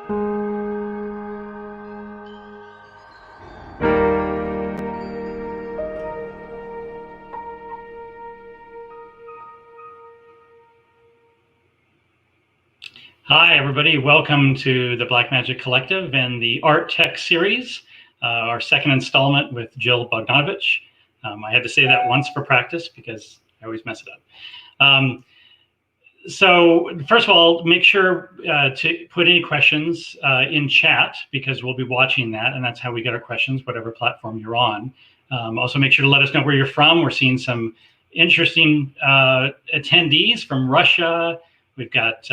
Hi, everybody. Welcome to the Blackmagic Collective and the Art Tech series, our second installment with Jill Bogdanowicz. I had to say that once for practice because I always mess it up. So first of all, make sure to put any questions in chat because we'll be watching that, and that's how we get our questions, whatever platform you're on. Also, make sure to let us know where you're from. We're seeing some interesting attendees from Russia. We've got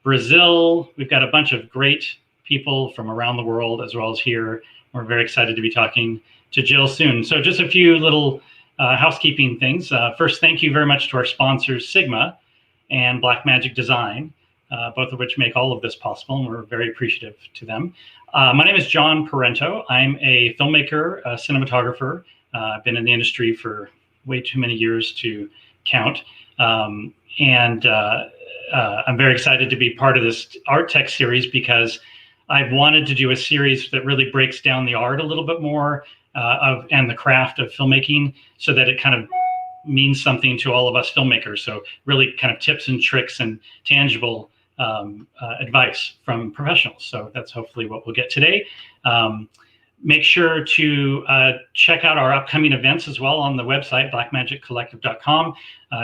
Brazil. We've got a bunch of great people from around the world as well as here. We're very excited to be talking to Jill soon. So just a few little housekeeping things. First, thank you very much to our sponsors, Sigma and Blackmagic Design, both of which make all of this possible, and we're very appreciative to them. My name is John Parento. I'm a filmmaker, a cinematographer. I've been in the industry for way too many years to count. I'm very excited to be part of this Art Tech series because I've wanted to do a series that really breaks down the art a little bit more and the craft of filmmaking so that it kind of means something to all of us filmmakers. So really kind of tips and tricks and tangible advice from professionals. So that's hopefully what we'll get today. Make sure to check out our upcoming events as well on the website, blackmagiccollective.com.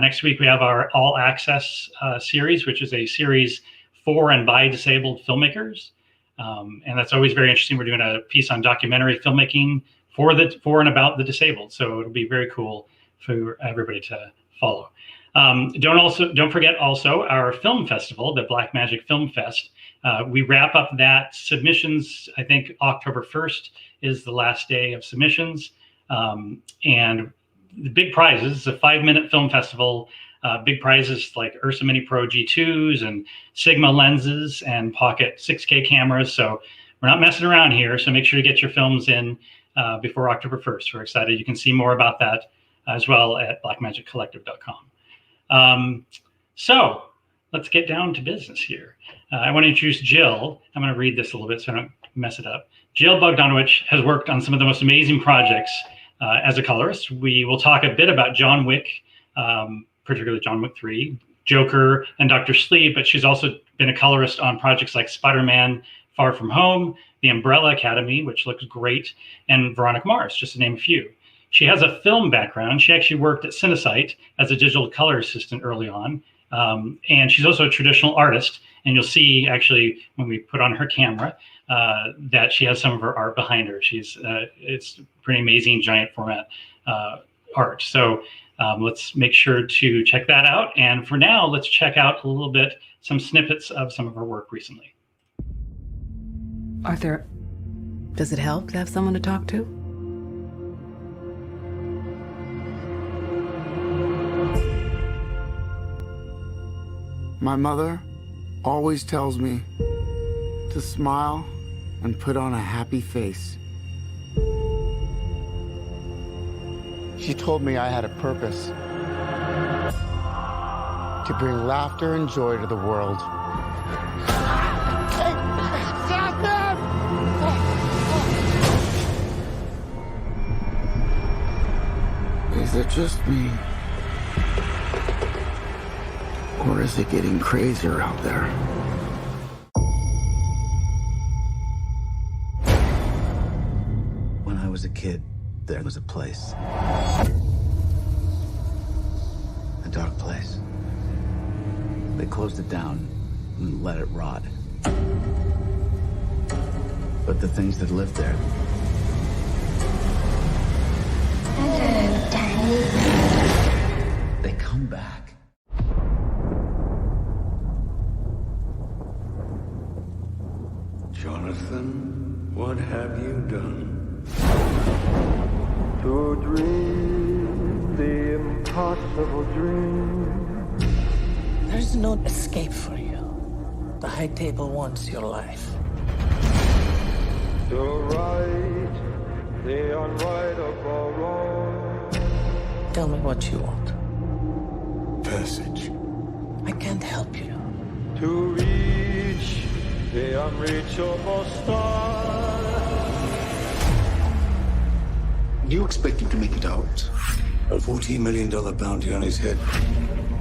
Next week, we have our All Access series, which is a series for and by disabled filmmakers. And that's always very interesting. We're doing a piece on documentary filmmaking for and about the disabled. So it'll be very cool for everybody to follow. Don't forget also our film festival, the Blackmagic Film Fest. We wrap up that submissions, I think October 1st is the last day of submissions. And the big prizes, it's a 5-minute film festival, big prizes like Ursa Mini Pro G2s and Sigma lenses and pocket 6K cameras. So we're not messing around here. So make sure to get your films in before October 1st. We're excited. You can see more about that as well at blackmagiccollective.com. So let's get down to business here. I want to introduce Jill. I'm going to read this a little bit so I don't mess it up. Jill Bogdanowicz has worked on some of the most amazing projects as a colorist. We will talk a bit about John Wick, particularly John Wick 3, Joker, and Dr. Sleep, but she's also been a colorist on projects like Spider-Man Far From Home, The Umbrella Academy, which looks great, and Veronica Mars, just to name a few. She has a film background. She actually worked at Cinesite as a digital color assistant early on. And she's also a traditional artist. And you'll see actually when we put on her camera that she has some of her art behind her. It's pretty amazing giant format art. So let's make sure to check that out. And for now, let's check out a little bit, some snippets of some of her work recently. Arthur, does it help to have someone to talk to? My mother always tells me to smile and put on a happy face. She told me I had a purpose to bring laughter and joy to the world. Hey, stop them! Is it just me? Or is it getting crazier out there? When I was a kid, there was a place. A dark place. They closed it down and let it rot. But the things that lived there... Hello, Danny. They come back. Jonathan, what have you done? To dream the impossible dream. There's no escape for you. The high table wants your life. To right the unrightable wrong. Tell me what you want. Passage. I can't help you. To reach the unreachable star. You expect him to make it out? A $14 million bounty on his head.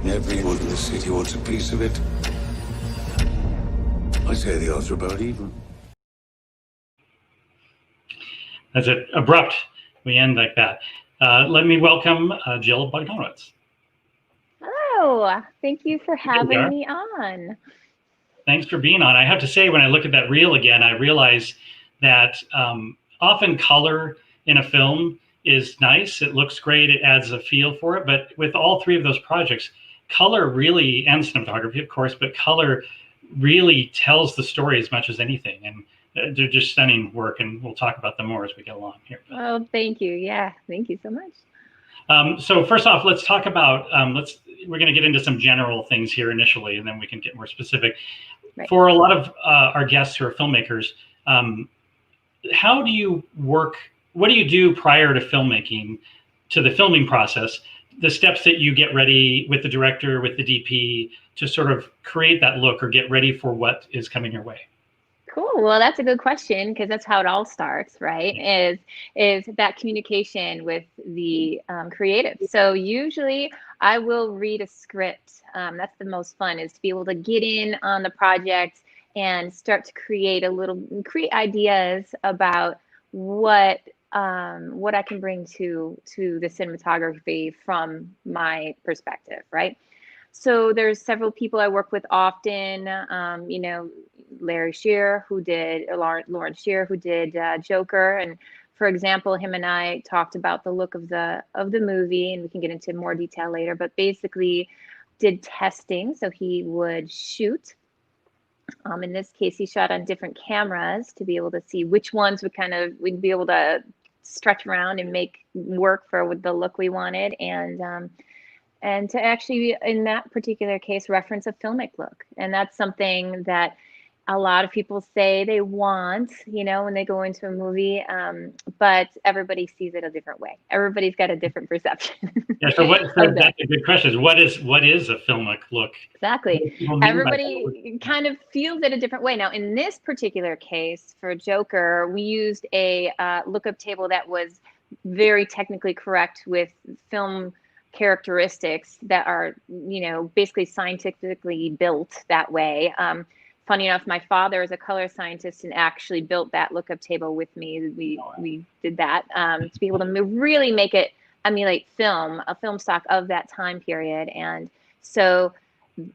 Everyone in the city wants a piece of it. I say the odds are about even. That's it. Abrupt. We end like that. Let me welcome Jill Bogdanowicz. Hello. Thank you for having me on. Thanks for being on. I have to say, when I look at that reel again, I realize that often color in a film is nice. It looks great. It adds a feel for it. But with all three of those projects, color really, and cinematography, of course, but color really tells the story as much as anything. And they're just stunning work. And we'll talk about them more as we get along here. Oh, thank you. Yeah, thank you so much. So first off, let's talk about, we're going to get into some general things here initially, and then we can get more specific. Right. For a lot of our guests who are filmmakers, how do you work? What do you do prior to filmmaking, to the filming process, the steps that you get ready with the director, with the DP, to sort of create that look or get ready for what is coming your way? Cool. Well, that's a good question, because that's how it all starts, right? Is that communication with the creative. So usually I will read a script. That's the most fun, is to be able to get in on the project and start to create ideas about what I can bring to the cinematography from my perspective, right? So there's several people I work with often, Larry Shearer, Lawrence Shearer, who did Joker. And for example, him and I talked about the look of the movie, and we can get into more detail later, but basically did testing. So he would shoot. In this case, he shot on different cameras to be able to see which ones we'd be able to stretch around and make work for the look we wanted. And to actually, in that particular case, reference a filmic look. And that's something that a lot of people say they want, when they go into a movie, but everybody sees it a different way. Everybody's got a different perception. Yeah, so that's a good question. What is a filmic look? Exactly. Everybody kind of feels it a different way. Now, in this particular case for Joker, we used a lookup table that was very technically correct with film characteristics that are, basically scientifically built that way. Funny enough, my father is a color scientist and actually built that lookup table with me. We did that to be able to really make it emulate a film stock of that time period. And so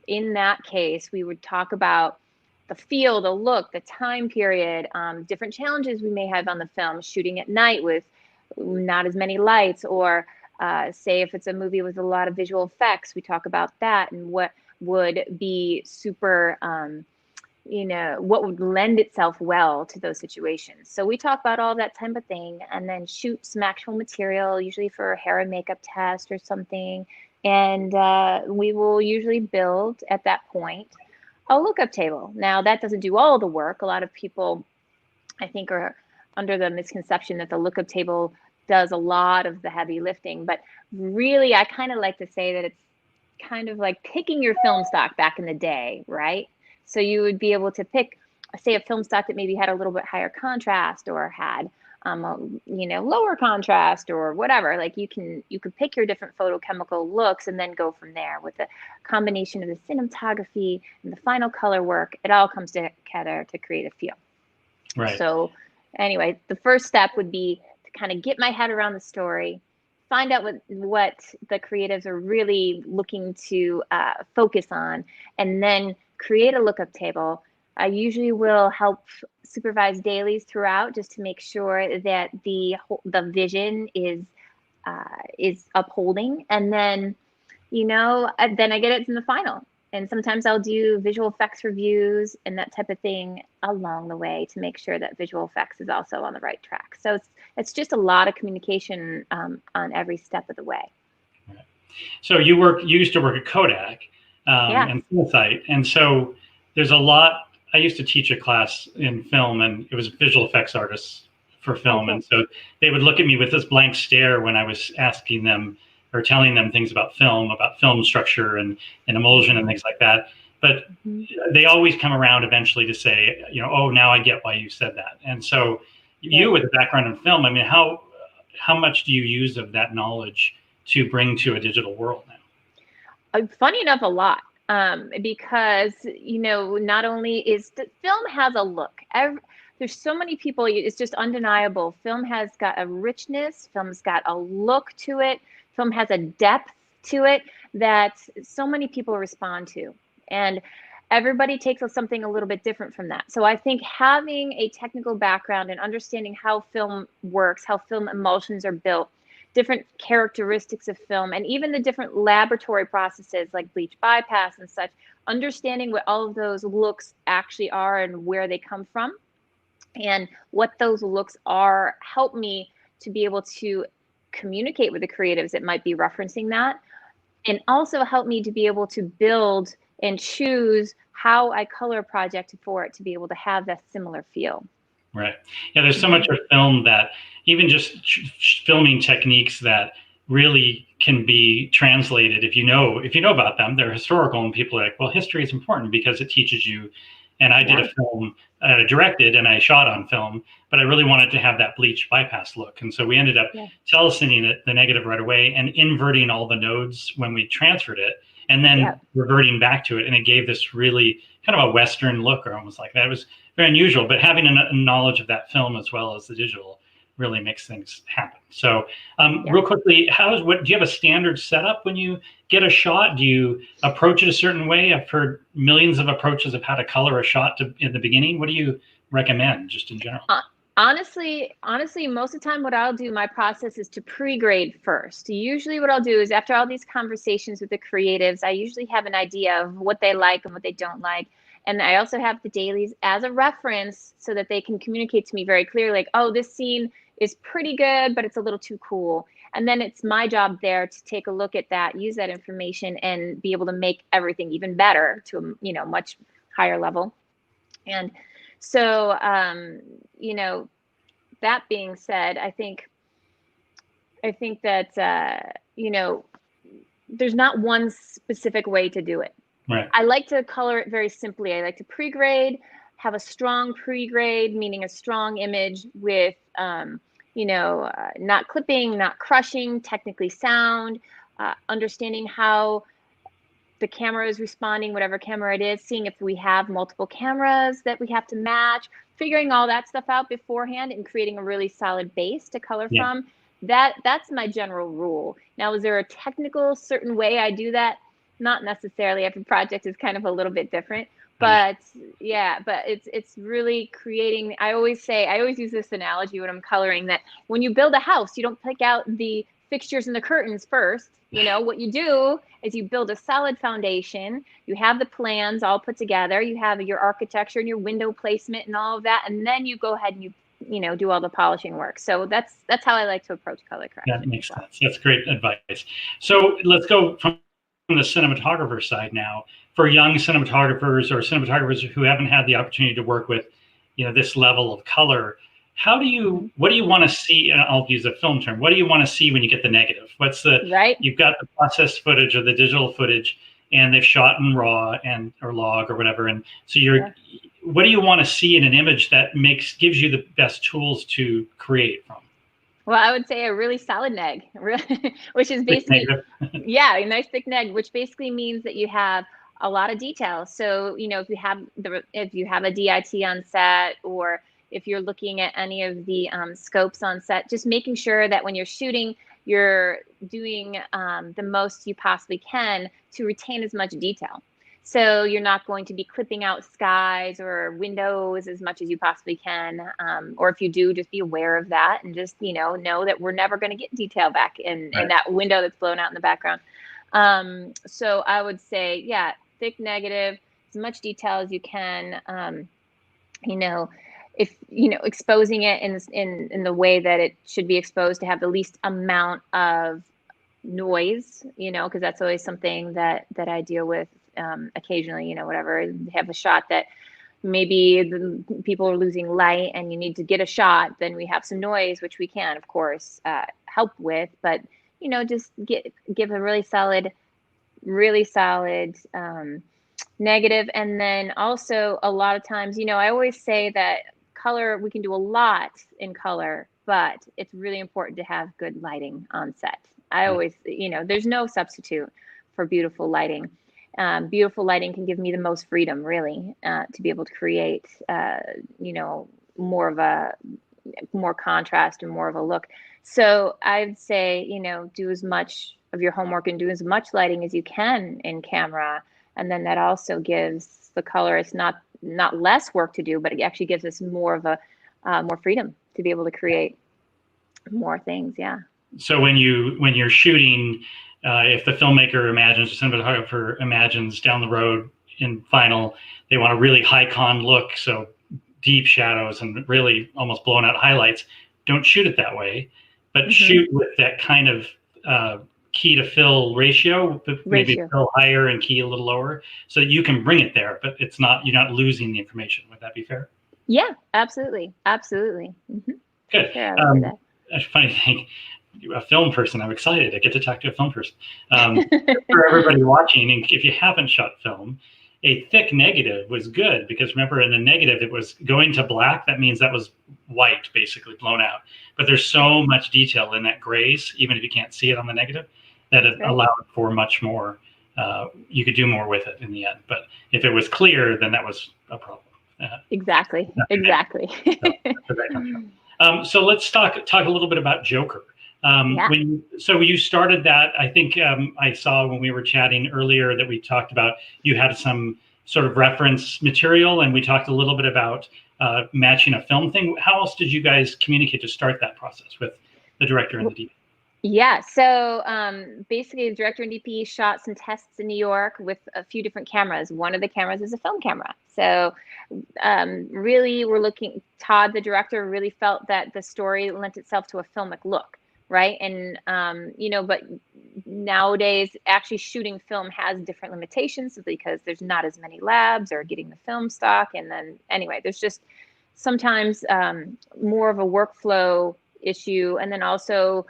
in that case, we would talk about the feel, the look, the time period, different challenges we may have on the film, shooting at night with not as many lights, or say if it's a movie with a lot of visual effects, we talk about that and what would be super, what would lend itself well to those situations. So we talk about all that type of thing, and then shoot some actual material, usually for a hair and makeup test or something. And we will usually build at that point a lookup table. Now, that doesn't do all the work. A lot of people, I think, are under the misconception that the lookup table does a lot of the heavy lifting, but really I kind of like to say that it's kind of like picking your film stock back in the day, right? So you would be able to pick, say, a film stock that maybe had a little bit higher contrast, or had lower contrast, or whatever. Like you could pick your different photochemical looks and then go from there with a combination of the cinematography and the final color work. It all comes together to create a feel. Right. So anyway, the first step would be to kind of get my head around the story, find out what the creatives are really looking to focus on, and then create a lookup table. I usually will help supervise dailies throughout, just to make sure that the vision is upholding, and then then I get it in the final. And sometimes I'll do visual effects reviews and that type of thing along the way to make sure that visual effects is also on the right track. So it's just a lot of communication on every step of the way. Right. So you used to work at Kodak and Insight, and so there's a lot. I used to teach a class in film, and it was visual effects artists for film, and so they would look at me with this blank stare when I was asking them or telling them things about film structure and emulsion and things like that. but they always come around eventually to say, oh, now I get why you said that. And so you with a background in film, I mean, how much do you use of that knowledge to bring to a digital world now? Funny enough, a lot. Because, not only is the film has a look. There's so many people, it's just undeniable. Film has got a richness, film's got a look to it, film has a depth to it that so many people respond to. And everybody takes something a little bit different from that. So I think having a technical background and understanding how film works, how film emulsions are built, different characteristics of film, and even the different laboratory processes like bleach bypass and such, understanding what all of those looks actually are and where they come from and what those looks are, help me to be able to communicate with the creatives that might be referencing that, and also help me to be able to build and choose how I color a project for it to be able to have that similar feel. Right. Yeah, there's so much of film that even just filming techniques that really can be translated if you know about them. They're historical, and people are like, well, history is important because it teaches you. And I did a film, I directed and I shot on film, but I really wanted to have that bleach bypass look. And so we ended up telecine it, the negative right away, and inverting all the nodes when we transferred it, and then reverting back to it. And it gave this really kind of a Western look, or almost like that. It was very unusual, but having a knowledge of that film as well as the digital really makes things happen. So real quickly, do you have a standard setup when you get a shot? Do you approach it a certain way? I've heard millions of approaches of how to color a shot in the beginning. What do you recommend just in general? Honestly, most of the time what I'll do, my process is to pre-grade first. Usually what I'll do is after all these conversations with the creatives, I usually have an idea of what they like and what they don't like. And I also have the dailies as a reference so that they can communicate to me very clearly, like, oh, this scene is pretty good, but it's a little too cool. And then it's my job there to take a look at that, use that information, and be able to make everything even better to a much higher level. And so, that being said, I think that, there's not one specific way to do it. Right. I like to color it very simply. I like to pre-grade, have a strong pre-grade, meaning a strong image with, not clipping, not crushing, technically sound, understanding how the camera is responding, whatever camera it is, seeing if we have multiple cameras that we have to match, figuring all that stuff out beforehand and creating a really solid base to color from. That's my general rule. Now, is there a technical certain way I do that? Not necessarily. Every project is kind of a little bit different, but but it's really creating. I always use this analogy when I'm coloring, that when you build a house, you don't pick out the fixtures and the curtains first. What you do is you build a solid foundation. You have the plans all put together. You have your architecture and your window placement and all of that, and then you go ahead and you do all the polishing work. So that's how I like to approach color correction. That makes sense. That's great advice. So let's go from the cinematographer side now. For young cinematographers or cinematographers who haven't had the opportunity to work with, this level of color, what do you want to see? And I'll use a film term. What do you want to see when you get the negative? You've got the processed footage or the digital footage, and they've shot in RAW or log or whatever. And so what do you want to see in an image that gives you the best tools to create from? Well, I would say a really solid neg, which is basically, a nice thick neg, which basically means that you have a lot of detail. So, if you have a DIT on set, or if you're looking at any of the scopes on set, just making sure that when you're shooting, you're doing the most you possibly can to retain as much detail. So you're not going to be clipping out skies or windows as much as you possibly can. Or if you do, just be aware of that and just, know that we're never going to get detail back in that window that's blown out in the background. So I would say, thick negative, as much detail as you can, if, exposing it in the way that it should be exposed to have the least amount of noise, because that's always something that I deal with. Occasionally, whatever, have a shot that maybe the people are losing light and you need to get a shot, then we have some noise, which we can, of course, help with, but, give a really solid, negative. And then also a lot of times, I always say that color, we can do a lot in color, but it's really important to have good lighting on set. I always, there's no substitute for beautiful lighting. Beautiful lighting can give me the most freedom, really, to be able to create, more contrast and more of a look. So I'd say, do as much of your homework and do as much lighting as you can in camera. And then that also gives the colorist not less work to do, but it actually gives us more of a more freedom to be able to create more things. Yeah. So when you're shooting, if the filmmaker imagines, the cinematographer imagines down the road in final, they want a really high con look, so deep shadows and really almost blown out highlights, don't shoot it that way, but shoot with that kind of key to fill ratio, but maybe fill higher and key a little lower, so that you can bring it there, but you're not losing the information. Would that be fair? Yeah, absolutely. Good. Sure, I would say that. A funny thing, a film person, I'm excited. I get to talk to a film person. For everybody watching, and if you haven't shot film, a thick negative was good, because remember, in the negative, it was going to black. That means that was white, basically blown out. But there's so much detail in that grays, even if you can't see it on the negative, that it allowed for much more. You could do more with it in the end. But if it was clear, then that was a problem. Exactly. So let's talk a little bit about Joker. So you started that, I think I saw when we were chatting earlier that we talked about, you had some sort of reference material, and we talked a little bit about matching a film thing. How else did you guys communicate to start that process with the director and the DP? Yeah, so basically the director and DP shot some tests in New York with a few different cameras. One of the cameras is a film camera. So really Todd, the director, really felt that the story lent itself to a filmic look, right? And, but nowadays actually shooting film has different limitations because there's not as many labs or getting the film stock. And then anyway, there's just sometimes more of a workflow issue. And then also,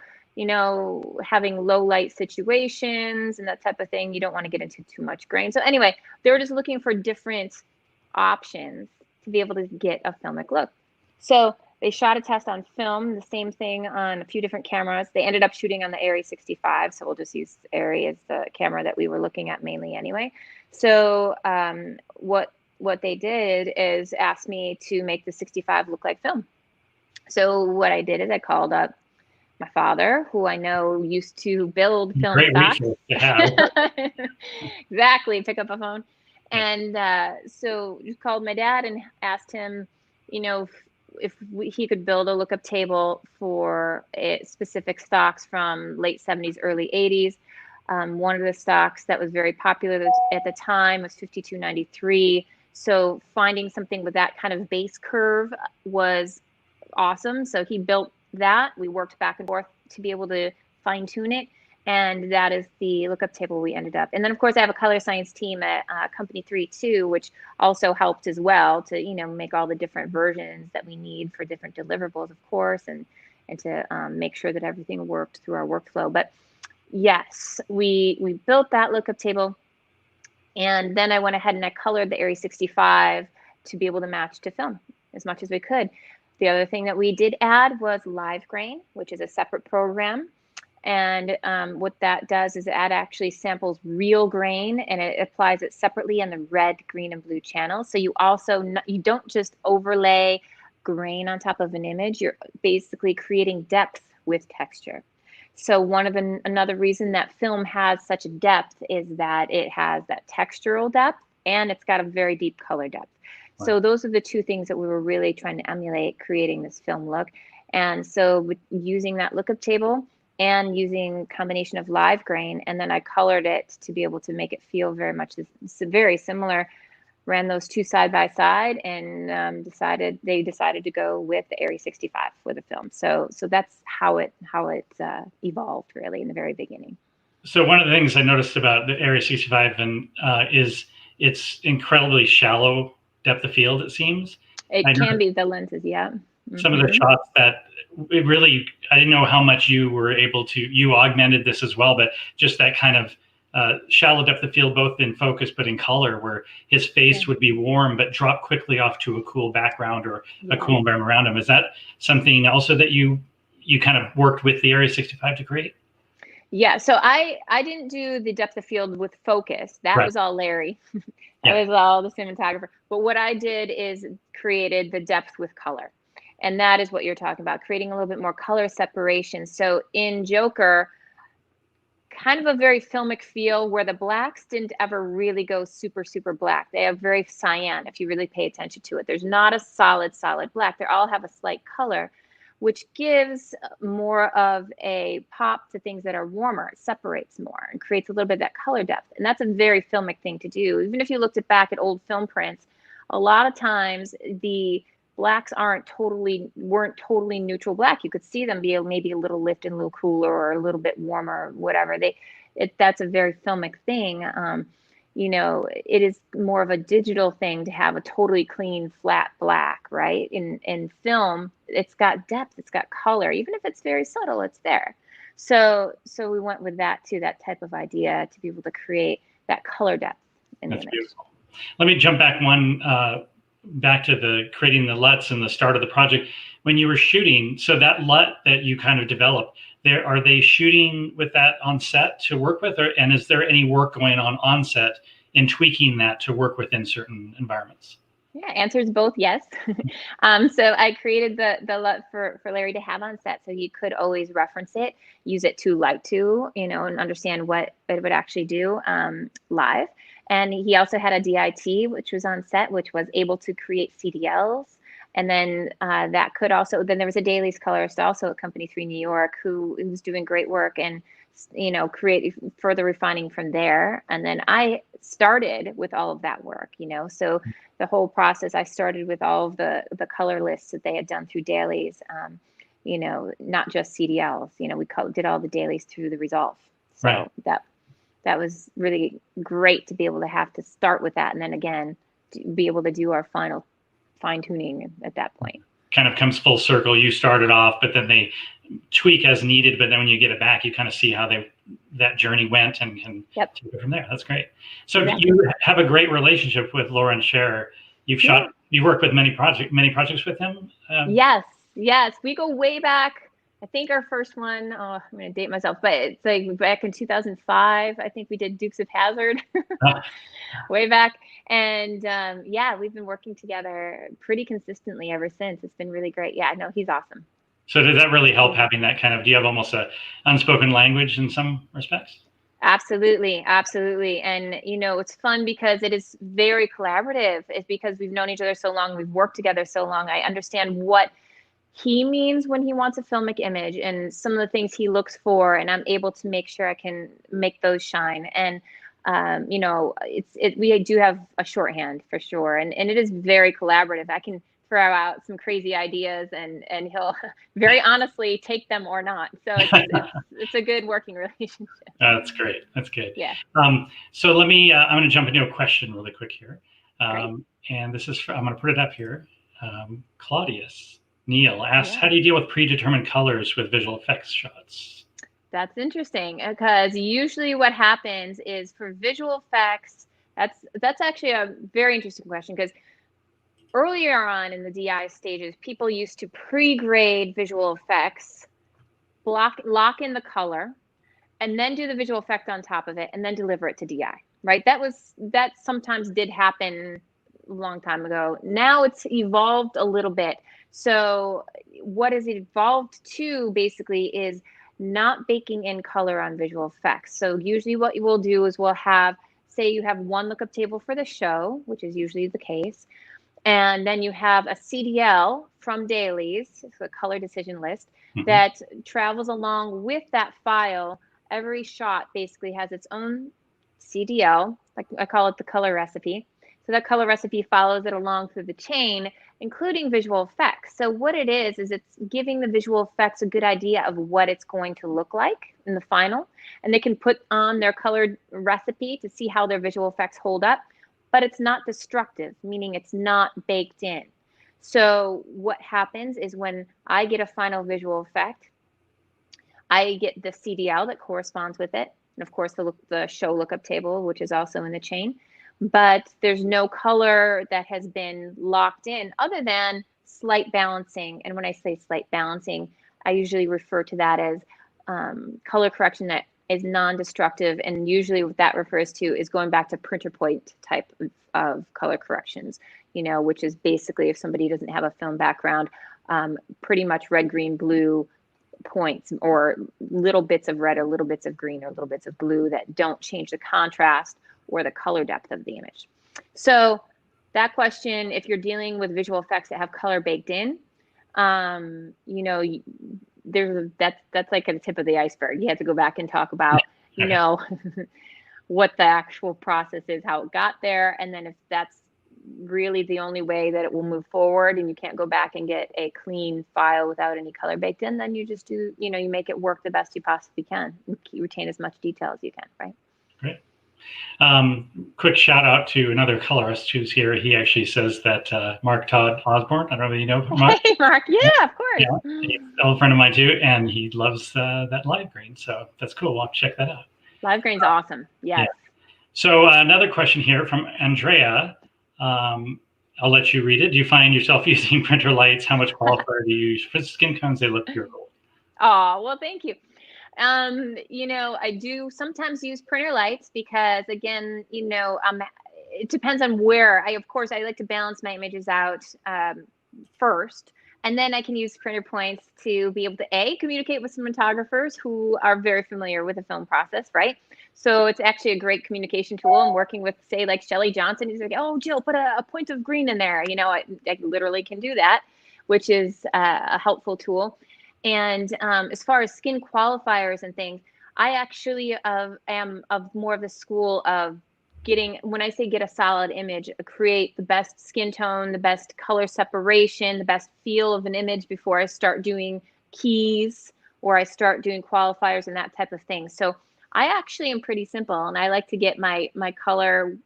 having low light situations and that type of thing, you don't want to get into too much grain. So anyway, they were just looking for different options to be able to get a filmic look. So they shot a test on film, the same thing on a few different cameras. They ended up shooting on the Arri 65, so we'll just use Arri as the camera that we were looking at mainly anyway. So what they did is ask me to make the 65 look like film. So what I did is I called up my father, who I know used to build film stocks. Exactly, pick up a phone. And so just called my dad and asked him, if he could build a lookup table for specific stocks from late 70s, early 80s. One of the stocks that was very popular at the time was 5293. So finding something with that kind of base curve was awesome. So he built that. We worked back and forth to be able to fine tune it. And that is the lookup table we ended up. And then, of course, I have a color science team at Company 3 too, which also helped as well to, make all the different versions that we need for different deliverables, of course, and to make sure that everything worked through our workflow. But yes, we built that lookup table. And then I went ahead and I colored the Arri 65 to be able to match to film as much as we could. The other thing that we did add was live grain, which is a separate program. And what that does is it actually samples real grain and it applies it separately in the red, green, and blue channels. So you don't just overlay grain on top of an image. You're basically creating depth with texture. So another reason that film has such a depth is that it has that textural depth and it's got a very deep color depth. So those are the two things that we were really trying to emulate, creating this film look. And so with using that lookup table and using combination of live grain, and then I colored it to be able to make it feel very much very similar, ran those two side by side and decided to go with the Arri 65 for the film. So that's how it evolved really in the very beginning. So one of the things I noticed about the Arri 65 is it's incredibly shallow depth of field, it seems. It can be the lenses, yeah. Some of the shots that it really, I didn't know how much you were able to, you augmented this as well, but just that kind of shallow depth of field, both in focus but in color, where his face would be warm but drop quickly off to a cool background or a cool environment around him. Is that something also that you kind of worked with the Area 65 to create? Yeah, so I didn't do the depth of field with focus. That was all Larry. That was all the cinematographer. But what I did is created the depth with color. And that is what you're talking about, creating a little bit more color separation. So in Joker, kind of a very filmic feel where the blacks didn't ever really go super, super black. They have very cyan if you really pay attention to it. There's not a solid black. They all have a slight color, which gives more of a pop to things that are warmer. It separates more and creates a little bit of that color depth. And that's a very filmic thing to do. Even if you looked back at old film prints, a lot of times the blacks weren't totally neutral black. You could see them be maybe a little lifted, a little cooler, or a little bit warmer, or whatever. That's a very filmic thing. You know, it is more of a digital thing to have a totally clean, flat black, right? In film, it's got depth, it's got color. Even if it's very subtle, it's there. So we went with that too, that type of idea, to be able to create that color depth in the image. Beautiful. Let me jump back back to the creating the LUTs and the start of the project. When you were shooting, so that LUT that you kind of developed, are they shooting with that on set to work with, and is there any work going on set in tweaking that to work within certain environments? Yeah, answer is both yes. So I created the LUT for Larry to have on set, so he could always reference it, use it to like to, you know, and understand what it would actually do live. And he also had a DIT, which was on set, which was able to create CDLs. And then that could also, then there was a dailies colorist also at Company 3 New York who was doing great work and, you know, create further refining from there. And then I started with all of that work, you know, so the whole process, I started with all of the color lists that they had done through dailies, you know, not just CDLs, you know, we did all the dailies through the Resolve. So that was really great to be able to have to start with that. And then again, to be able to do our final fine tuning at that point. Kind of comes full circle. You started off, but then they tweak as needed. But then when you get it back, you kind of see how that journey went and can take it from there. That's great. So you have a great relationship with Lauren Scherer. You've you worked with many projects with him. Yes. We go way back. I think our first one, I'm going to date myself, but it's like back in 2005. I think we did Dukes of Hazzard way back. And yeah, we've been working together pretty consistently ever since. It's been really great. Yeah, no, he's awesome. So does that really help having that kind of, do you have almost a unspoken language in some respects? Absolutely. And, you know, it's fun because it is very collaborative. It's because we've known each other so long. We've worked together so long. I understand what he means when he wants a filmic image and some of the things he looks for, and I'm able to make sure I can make those shine. And you know, we do have a shorthand for sure, and it is very collaborative. I can throw out some crazy ideas, and he'll very honestly take them or not. So it's a good working relationship. That's great. That's good. Yeah. So let me. I'm going to jump into a question really quick here, and this is I'm going to put it up here. Claudius Neil asks, how do you deal with predetermined colors with visual effects shots? That's interesting, because usually what happens is for visual effects, that's actually a very interesting question, because earlier on in the DI stages, people used to pre-grade visual effects, lock in the color, and then do the visual effect on top of it, and then deliver it to DI, right? That sometimes did happen a long time ago. Now it's evolved a little bit. So what is evolved to basically is not baking in color on visual effects. So usually what you will do is we'll have, say you have one lookup table for the show, which is usually the case, and then you have a CDL from dailies, so a color decision list, that travels along with that file. Every shot basically has its own CDL, like I call it the color recipe. So that color recipe follows it along through the chain, including visual effects. So what it is it's giving the visual effects a good idea of what it's going to look like in the final. And they can put on their colored recipe to see how their visual effects hold up, but it's not destructive, meaning it's not baked in. So what happens is when I get a final visual effect, I get the CDL that corresponds with it. and of course the show lookup table, which is also in the chain. But there's no color that has been locked in other than slight balancing. And when I say slight balancing, I usually refer to that as color correction that is non-destructive. And usually what that refers to is going back to printer point type of color corrections, which is basically, if somebody doesn't have a film background, pretty much red, green, blue points, or little bits of red or little bits of green or little bits of blue that don't change the contrast or the color depth of the image. So that question, if you're dealing with visual effects that have color baked in, that's like at the tip of the iceberg. You have to go back and talk about, what the actual process is, how it got there. And then if that's really the only way that it will move forward and you can't go back and get a clean file without any color baked in, then you just do, you make it work the best you possibly can. You retain as much detail as you can, right? Great. Quick shout out to another colorist who's here. He actually says that Mark Todd Osborne, I don't know if you know Mark. Hey, Mark. Yeah, of course. Yeah, he's an old friend of mine too, and he loves that live green. So that's cool. I'll check that out. Live green's awesome. Yes. Yeah. So another question here from Andrea. I'll let you read it. Do you find yourself using printer lights? How much qualifier do you use for skin tones? They look beautiful. Oh, well, thank you. I do sometimes use printer lights because, again, it depends on where. I like to balance my images out first, and then I can use printer points to be able to communicate with cinematographers who are very familiar with the film process, right? So it's actually a great communication tool. I'm working with, say, like Shelley Johnson. He's like, oh, Jill, put a point of green in there. I literally can do that, which is a helpful tool. And as far as skin qualifiers and things, I actually am of more of the school of when I say get a solid image, create the best skin tone, the best color separation, the best feel of an image before I start doing keys or I start doing qualifiers and that type of thing. So I actually am pretty simple, and I like to get my color,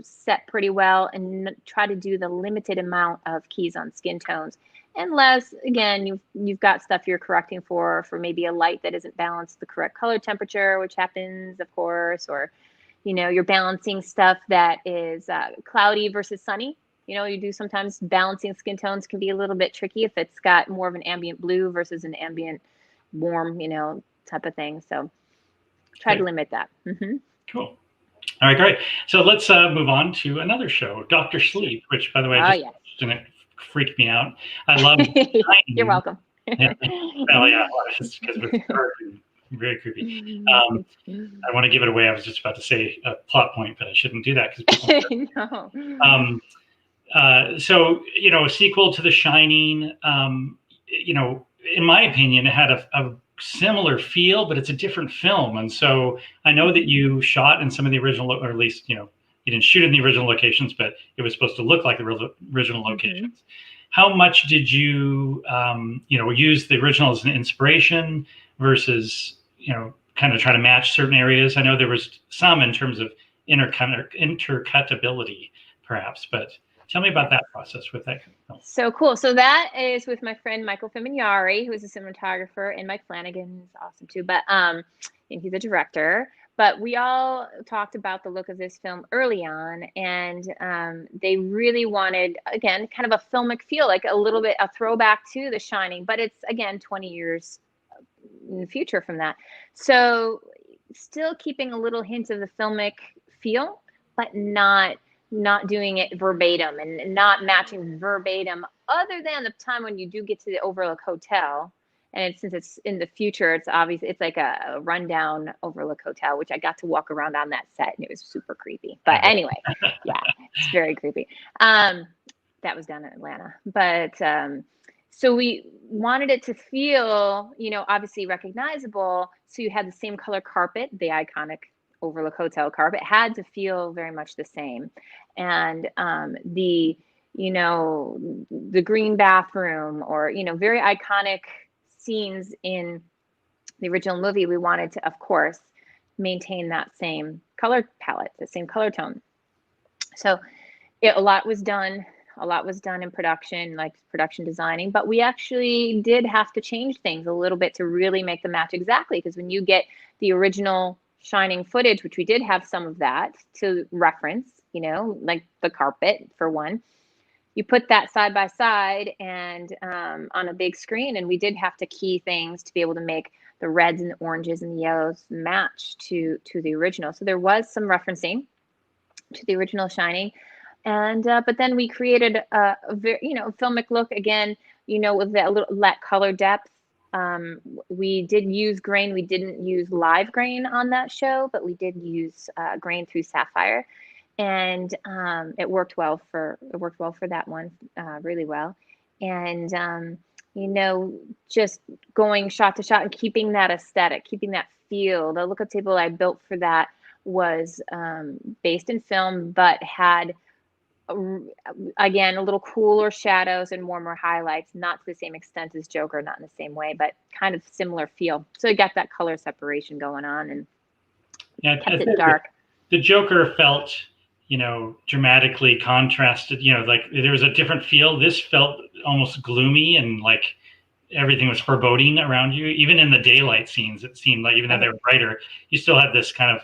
set pretty well and try to do the limited amount of keys on skin tones. Unless, again, you've got stuff you're correcting for maybe a light that isn't balanced the correct color temperature, which happens, of course, or, you're balancing stuff that is cloudy versus sunny. You do sometimes balancing skin tones can be a little bit tricky if it's got more of an ambient blue versus an ambient warm, type of thing. So try to limit that. Mm-hmm. Cool. All right, great. So let's move on to another show, Dr. Sleep, which, by the way, and it freaked me out. I love You're welcome. Yeah. Oh, yeah. It's because it's very creepy. I want to give it away. I was just about to say a plot point, but I shouldn't do that because no. So, a sequel to The Shining, in my opinion, it had a similar feel, but it's a different film. And so I know that you shot in some of the original, or at least, you didn't shoot in the original locations, but it was supposed to look like the original locations. Mm-hmm. How much did you, use the original as an inspiration versus, kind of try to match certain areas? I know there was some in terms of intercutability, perhaps, but tell me about that process with that film. So cool. So that is with my friend Michael Fimignari, who is a cinematographer, and Mike Flanagan is awesome too. But and he's a director. But we all talked about the look of this film early on, and they really wanted, again, kind of a filmic feel, like a little bit a throwback to The Shining, but it's, again, 20 years in the future from that. So still keeping a little hint of the filmic feel, but not doing it verbatim and not matching verbatim, other than the time when you do get to the Overlook Hotel. And since it's in the future, it's obvious it's like a rundown Overlook Hotel, which I got to walk around on that set, and it was super creepy. But anyway, yeah, it's very creepy. That was down in Atlanta. But so we wanted it to feel, obviously recognizable. So you had the same color carpet, the iconic Overlook Hotel carpet had to feel very much the same. And the green bathroom, or, very iconic scenes in the original movie, we wanted to, of course, maintain that same color palette, the same color tone. So a lot was done in production, like production designing, but we actually did have to change things a little bit to really make the match exactly. Because when you get the original Shining footage, which we did have some of that to reference, you know, like the carpet for one. You put that side by side and on a big screen, and we did have to key things to be able to make the reds and the oranges and the yellows match to the original. So there was some referencing to the original Shining, and but then we created a very, you know, filmic look again, you know, with that color depth. We did use grain. We didn't use live grain on that show, but we did use grain through sapphire, and it worked well for that one, really well. And you know, just going shot to shot and keeping that aesthetic, keeping that feel. The lookup table I built for that was based in film, but had again a little cooler shadows and warmer highlights, not to the same extent as Joker, not in the same way, but kind of similar feel. So you got that color separation going on, and kept it dark. The Joker felt, you know, dramatically contrasted, you know, like there was a different feel. This felt almost gloomy and like everything was foreboding around you. Even in the daylight scenes, it seemed like, even though they were brighter, you still had this kind of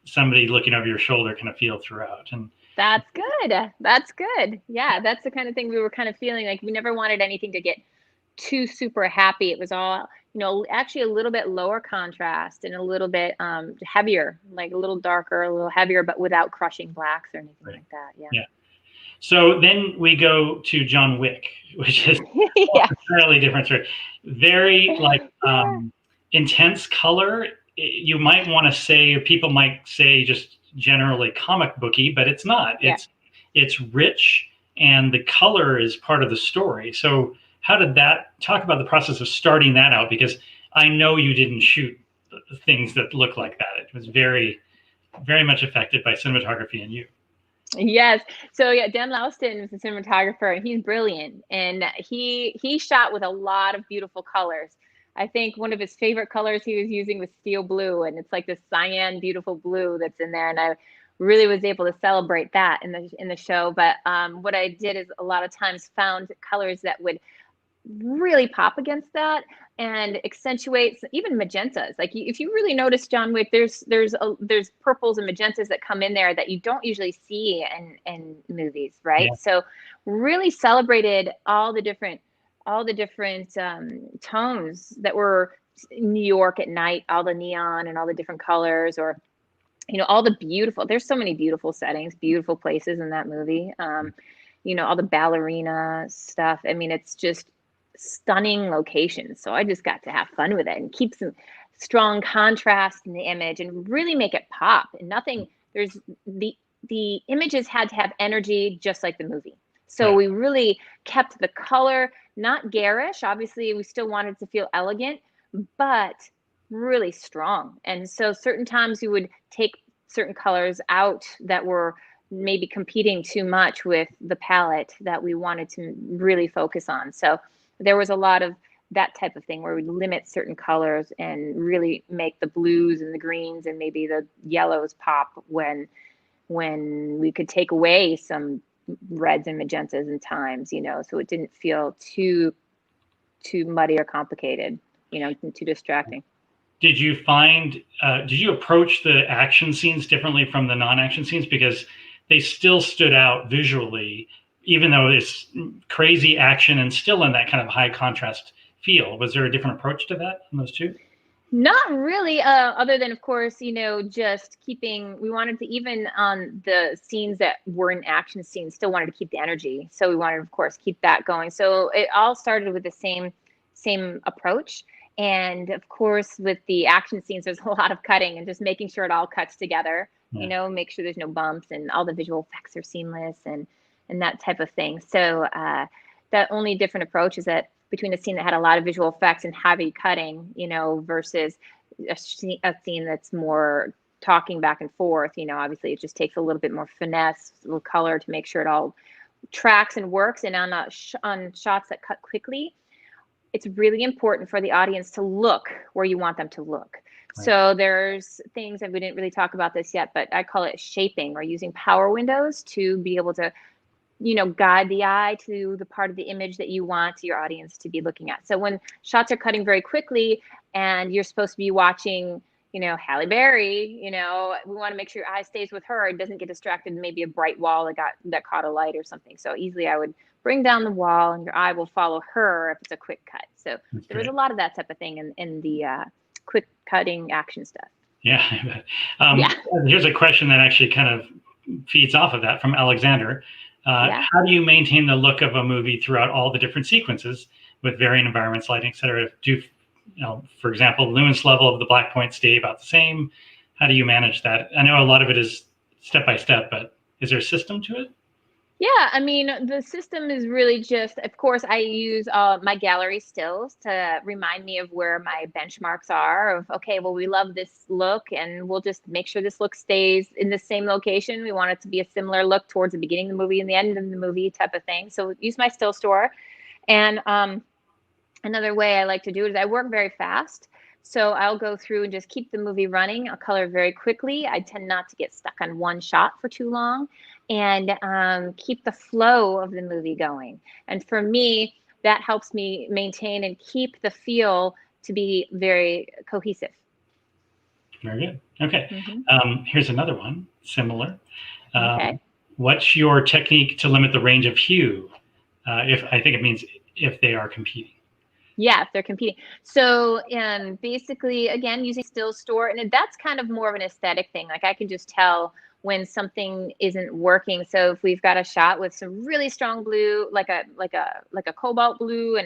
somebody looking over your shoulder kind of feel throughout. And that's good. That's good. Yeah, that's the kind of thing we were kind of feeling like. We never wanted anything to get too super happy. It was all, you know, actually a little bit lower contrast and a little bit heavier, like a little darker, a little heavier, but without crushing blacks or anything like that. Yeah. So then we go to John Wick, which is yeah. entirely different story. Very like intense color. You might want to say, people might say just generally comic booky, but it's not. It's rich, and the color is part of the story. So how did that, talk about the process of starting that out? Because I know you didn't shoot things that look like that. It was very, very much affected by cinematography and you. Yes. So yeah, Dan Louston is the cinematographer, and he's brilliant. And he shot with a lot of beautiful colors. I think one of his favorite colors he was using was steel blue, and it's like this cyan, beautiful blue that's in there. And I really was able to celebrate that in the show. But what I did is a lot of times found colors that would really pop against that and accentuate even magentas. Like if you really notice John Wick, there's purples and magentas that come in there that you don't usually see in movies, right? Yeah. So really celebrated all the different tones that were New York at night, all the neon and all the different colors, or, you know, all the beautiful, there's so many beautiful settings, beautiful places in that movie. You know, all the ballerina stuff. I mean, it's just stunning locations. So I just got to have fun with it and keep some strong contrast in the image and really make it pop. And nothing, there's the images had to have energy just like the movie. So we really kept the color not garish. Obviously, we still wanted to feel elegant, but really strong. And so certain times you would take certain colors out that were maybe competing too much with the palette that we wanted to really focus on. So there was a lot of that type of thing where we limit certain colors and really make the blues and the greens and maybe the yellows pop when we could take away some reds and magentas in times, you know, so it didn't feel too muddy or complicated, you know, too distracting. Did you find, did you approach the action scenes differently from the non-action scenes? Because they still stood out visually, even though it's crazy action and still in that kind of high contrast feel. Was there a different approach to that in those two? Not really, other than, of course, you know, just keeping, we wanted to, even on the scenes that were in action scenes, still wanted to keep the energy. So we wanted, of course, keep that going. So it all started with the same approach. And of course, with the action scenes, there's a lot of cutting and just making sure it all cuts together, you know, make sure there's no bumps and all the visual effects are seamless and that type of thing. So that only different approach is that between a scene that had a lot of visual effects and heavy cutting, you know, versus a scene that's more talking back and forth, you know, obviously it just takes a little bit more finesse, a little color to make sure it all tracks and works. And on shots that cut quickly, it's really important for the audience to look where you want them to look. Right. So there's things, and we didn't really talk about this yet, but I call it shaping, or using power windows to be able to, you know, guide the eye to the part of the image that you want your audience to be looking at. So when shots are cutting very quickly and you're supposed to be watching, Halle Berry, we want to make sure your eye stays with her. It doesn't get distracted in maybe a bright wall that caught a light or something. So easily I would bring down the wall and your eye will follow her if it's a quick cut. So there was a lot of that type of thing in the quick cutting action stuff. Yeah. Yeah. Here's a question that actually kind of feeds off of that from Alexander. How do you maintain the look of a movie throughout all the different sequences with varying environments, lighting, et cetera? For example, luminance level of the black point stay about the same? How do you manage that? I know a lot of it is step by step, but is there a system to it? Yeah, I mean, the system is really just, of course, I use my gallery stills to remind me of where my benchmarks are of, okay, well, we love this look and we'll just make sure this look stays in the same location. We want it to be a similar look towards the beginning of the movie and the end of the movie type of thing. So use my still store. And another way I like to do it is I work very fast. So I'll go through and just keep the movie running. I'll color very quickly. I tend not to get stuck on one shot for too long and keep the flow of the movie going. And for me, that helps me maintain and keep the feel to be very cohesive. Very good. Okay. Mm-hmm. Here's another one, similar. Okay. What's your technique to limit the range of hue? I think it means if they are competing. Yeah, if they're competing. So basically, again, using still store, and that's kind of more of an aesthetic thing. Like I can just tell when something isn't working. So if we've got a shot with some really strong blue, like a cobalt blue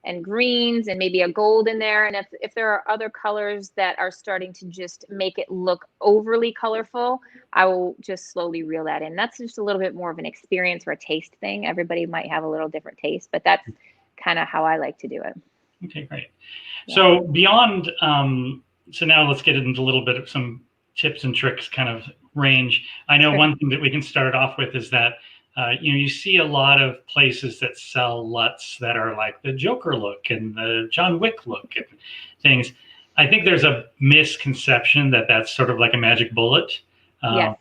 and greens and maybe a gold in there, and if there are other colors that are starting to just make it look overly colorful, I will just slowly reel that in. That's just a little bit more of an experience or a taste thing. Everybody might have a little different taste, but that's kind of how I like to do it. Okay, great. Yeah. So beyond, so now let's get into a little bit of some tips and tricks kind of range. I know one thing that we can start off with is that, you see a lot of places that sell LUTs that are like the Joker look and the John Wick look and things. I think there's a misconception that that's sort of like a magic bullet,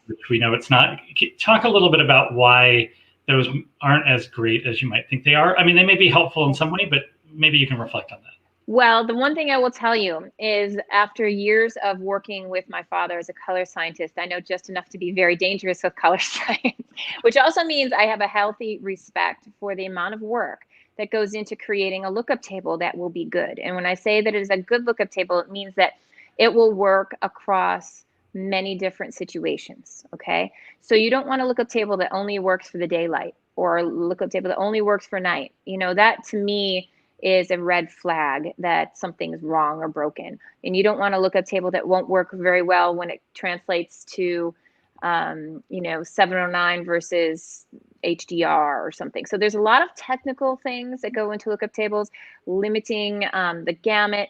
which we know it's not. Talk a little bit about why those aren't as great as you might think they are. I mean, they may be helpful in some way, but maybe you can reflect on that. Well, the one thing I will tell you is after years of working with my father as a color scientist, I know just enough to be very dangerous with color science, which also means I have a healthy respect for the amount of work that goes into creating a lookup table that will be good. And when I say that it is a good lookup table, it means that it will work across many different situations, okay? So you don't want a lookup table that only works for the daylight or a lookup table that only works for night. That to me is a red flag that something's wrong or broken. And you don't want to look at a table that won't work very well when it translates to, 709 versus HDR or something. So there's a lot of technical things that go into lookup tables, limiting the gamut,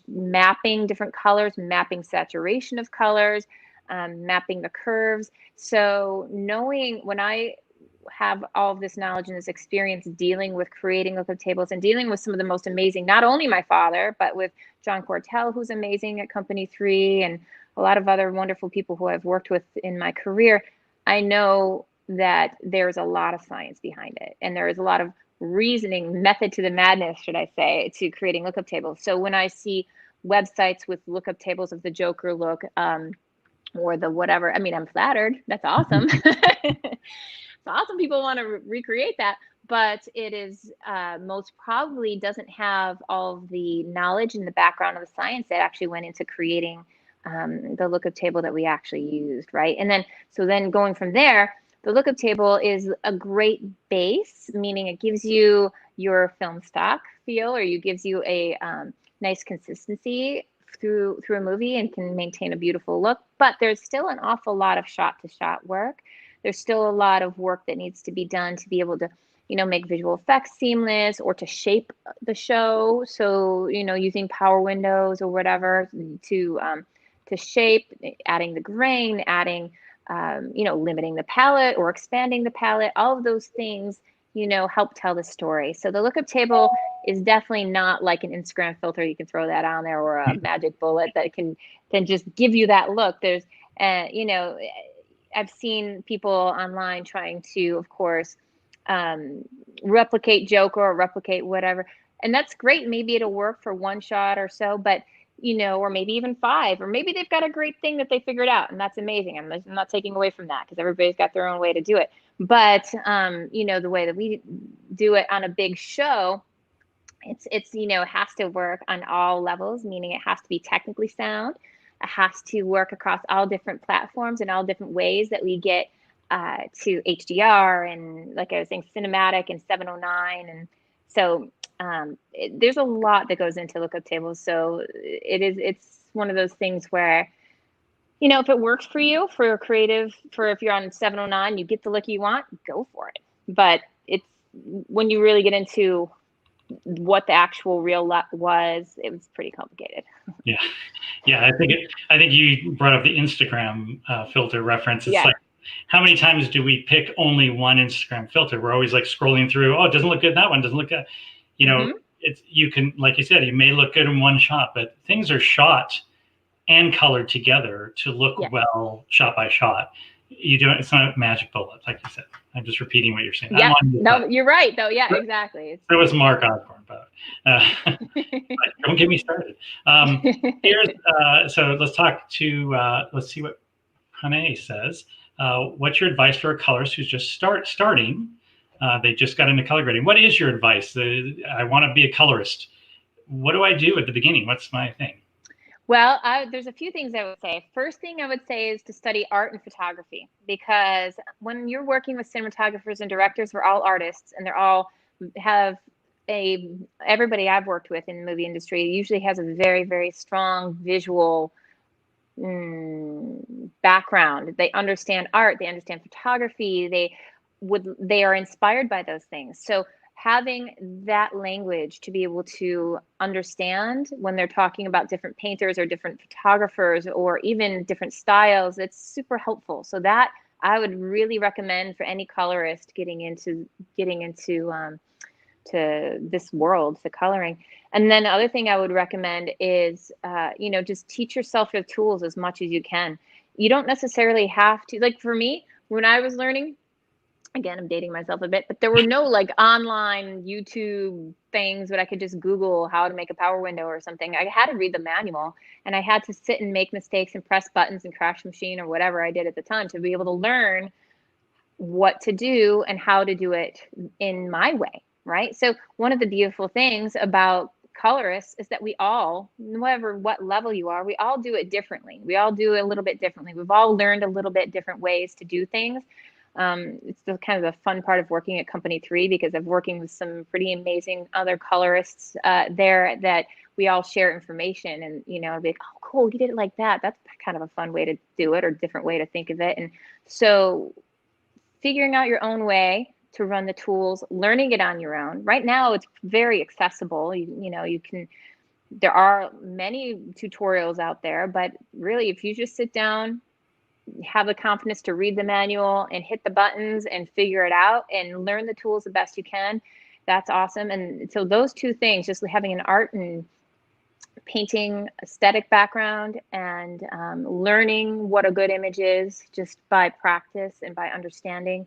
mapping different colors, mapping saturation of colors, mapping the curves. So knowing when I have all of this knowledge and this experience dealing with creating lookup tables and dealing with some of the most amazing, not only my father, but with John Cortell, who's amazing at Company 3, and a lot of other wonderful people who I've worked with in my career, I know that there's a lot of science behind it. And there is a lot of reasoning, method to the madness, should I say, to creating lookup tables. So when I see websites with lookup tables of the Joker look or the whatever, I mean, I'm flattered. That's awesome. Awesome people want to recreate that, but it is most probably doesn't have all of the knowledge and the background of the science that actually went into creating the lookup table that we actually used, right? And then going from there, the lookup table is a great base, meaning it gives you your film stock feel, or it gives you a nice consistency through a movie and can maintain a beautiful look. But there's still an awful lot of shot-to-shot work. There's still a lot of work that needs to be done to be able to, make visual effects seamless or to shape the show. So, using power windows or whatever to shape, adding the grain, adding, limiting the palette or expanding the palette. All of those things, help tell the story. So the lookup table is definitely not like an Instagram filter. You can throw that on there, or a magic bullet that can just give you that look. There's, I've seen people online trying to, of course, replicate Joker or replicate whatever. And that's great. Maybe it'll work for one shot or so, but or maybe even 5, or maybe they've got a great thing that they figured out, and that's amazing. I'm not taking away from that, because everybody's got their own way to do it. But the way that we do it on a big show, it's it has to work on all levels, meaning it has to be technically sound. It has to work across all different platforms and all different ways that we get to HDR, and, like I was saying, cinematic and 709. And so there's a lot that goes into lookup tables. So it's one of those things where, if it works for you, for a creative, if you're on 709, you get the look you want, go for it. But it's when you really get into what the actual real LUT was, it was pretty complicated. Yeah. I think you brought up the Instagram filter reference. It's like, how many times do we pick only one Instagram filter? We're always like scrolling through. Oh, it doesn't look good. That one doesn't look good. It's, you can, like you said, you may look good in one shot, but things are shot and colored together to look well, shot by shot. It's not a magic bullet, like you said. I'm just repeating what you're saying. Yeah, no, you're right, though. Yeah, exactly. It was Mark Osborne, but don't get me started. So let's talk to, let's see what Hane says. What's your advice for a colorist who's just starting? They just got into color grading. What is your advice? I want to be a colorist. What do I do at the beginning? What's my thing? Well, there's a few things I would say. First thing I would say is to study art and photography, because when you're working with cinematographers and directors, we're all artists, and they're all everybody I've worked with in the movie industry usually has a very, very strong visual background. They understand art, they understand photography, they are inspired by those things. So having that language to be able to understand when they're talking about different painters or different photographers or even different styles, it's super helpful. So that I would really recommend for any colorist getting into to this world, the coloring. And then the other thing I would recommend is, just teach yourself your tools as much as you can. You don't necessarily have to, like for me, when I was learning, again, I'm dating myself a bit, but there were no like online YouTube things that I could just Google how to make a power window or something. I had to read the manual, and I had to sit and make mistakes and press buttons and crash the machine or whatever I did at the time to be able to learn what to do and how to do it in my way, right? So one of the beautiful things about colorists is that we all, no matter what level you are, we all do it differently. We all do it a little bit differently. We've all learned a little bit different ways to do things. It's the kind of the fun part of working at Company 3, because I'm working with some pretty amazing other colorists there that we all share information, and be like, oh, cool, you did it like that. That's kind of a fun way to do it, or different way to think of it. And so figuring out your own way to run the tools, learning it on your own. Right now, it's very accessible. You can. There are many tutorials out there, but really, if you just sit down, have the confidence to read the manual and hit the buttons and figure it out and learn the tools the best you can, that's awesome. And so those two things, just having an art and painting aesthetic background, and learning what a good image is just by practice and by understanding,